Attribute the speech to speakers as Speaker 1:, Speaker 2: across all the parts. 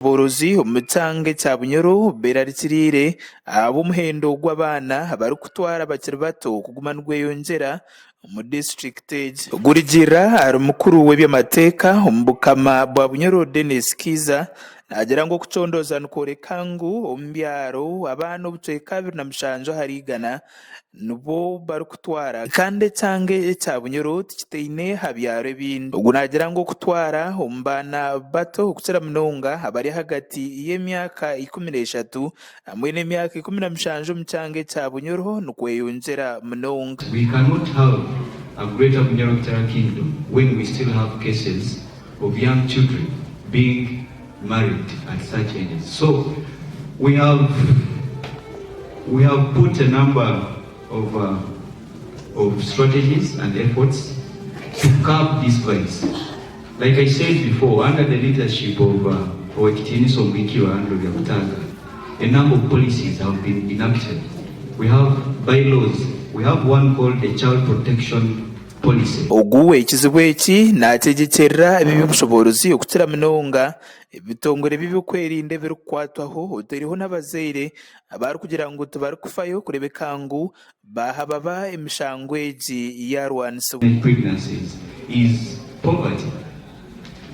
Speaker 1: Borozi umutange cya Bunyoro berarikirire ab'umuhendo gw'abana bari kutwara abakiri bato kuguma rweyongera mu district gurigira ari mukuru w'ebyamateka ombukama bwa Bunyoro Dennis Kiza nagira ngo kucondoza nkore kangu ombyaro abana obucwe 27 harigana nubo bari kutwara kandi tange cya Bunyoro tikiteine habyaro ebindi ubwo nagira ngo kutwara ombana bato okukira munonga abari hagati y'emyaka 13 hamwe n'emyaka 17 mu cyange cya Bunyoro nukweyongera munonga.
Speaker 2: We cannot have a greater Okutwara kingdom when we still have cases of young children being married at such ages. So we have put a number of strategies and efforts to curb this vice. Like I said before, under the leadership of Okurwanisa and a number of policies have been enacted. We have bylaws. We have one called the Child Protection Policy.
Speaker 1: Oguwe ikizibu eki nategekera ebibushobozi okutira munonga ebitongore bibikwerinda birukwatwaho oteriho n'abazeire abari kugira ngo tubari kufayo kurebekangu bahababa emishango egi yarwanisa.
Speaker 2: Pregnancies is poverty.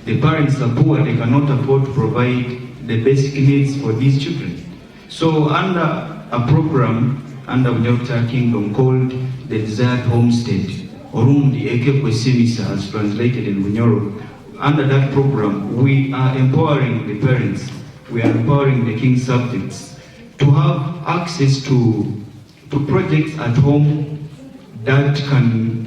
Speaker 2: The parents are poor, they cannot afford to provide the basic needs for these children. So under a program under Okutwara Kingdom called the Desired Homestead, Orundi Eke Kwesimisa as translated in Bunyoro, under that program we are empowering the parents, we are empowering the king's subjects to have access to projects at home that can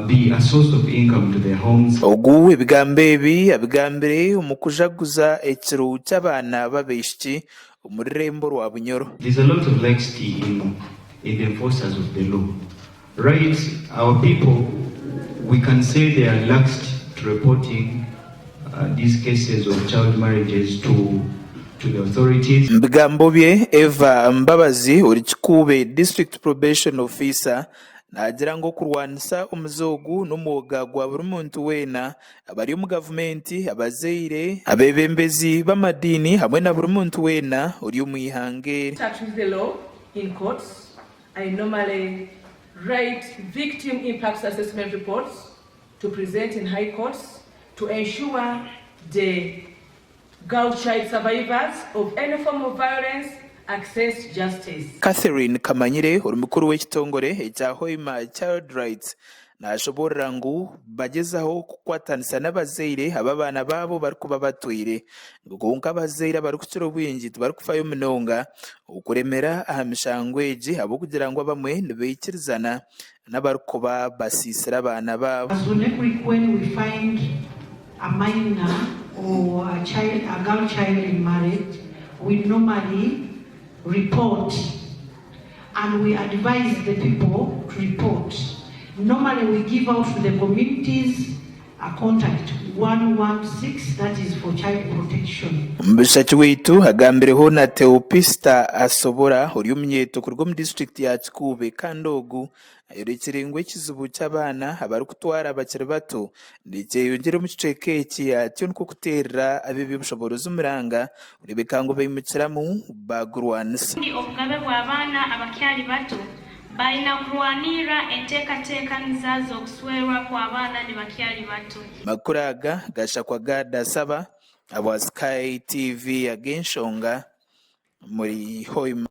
Speaker 2: be a source of income to their homes.
Speaker 1: Ogu ebigambe ebi abigambire omukujaguza ekiro cy'abana babeshyi umurembo rwa Bunyoro.
Speaker 2: There's a lot of laxity in the enforcers of the law. Right, our people, we can say they are lax to reporting these cases of child marriages to the authorities.
Speaker 1: Mbigambo bye Eva Mbabazi Orikikube District Probation Officer nagira ngo kurwanisa umuzogu n'umwoga gwa buri muntu wena abari mu government abazeire abebembezi b'amadini hamwe na buri muntu wena uri umwihangere.
Speaker 3: The law in courts, I normally write victim impact assessment reports to present in high courts to ensure the girl child survivors of any form of violence access justice.
Speaker 1: Catherine Kamanyire uri mukuru w'ekitongore ekya Hoima Child Rights nashobora ngo bagezaho kukwatanisa n'abazeire ababana babo bari kuba batwire ngo nka abazeire bari kukiro bwingi bari kufayo munonga ukuremera ahamishango egi abo kugira ngo bamwe nibekirizana n'abari kuba basisira abana babo.
Speaker 4: As when we find a minor or a girl child in marriage, we normally report and we advise the people to report. Normally we give out to the communities a contact 116, that is for child protection.
Speaker 1: Mbishaki wetu hagambireho na Theopista asobora uri umyeto kurwo mu district ya Kikube kandogu ayorekirengwe kizubu cy'abana abari kutwara abakiri bato ndetse yongere mu ciceke eki cyo nko kuterera abibi bushoboroza umuranga urebekango bayimukiramu bagurwanisa.
Speaker 5: Ndi obugabe bw'abana abakyali bato baina kurwanira enteekateeka nizazo okuswerwa kw'abaana ne bakyali bato.
Speaker 1: Makuraga gashakwa gada saba abwa Sky TV agenshonga muri Hoima.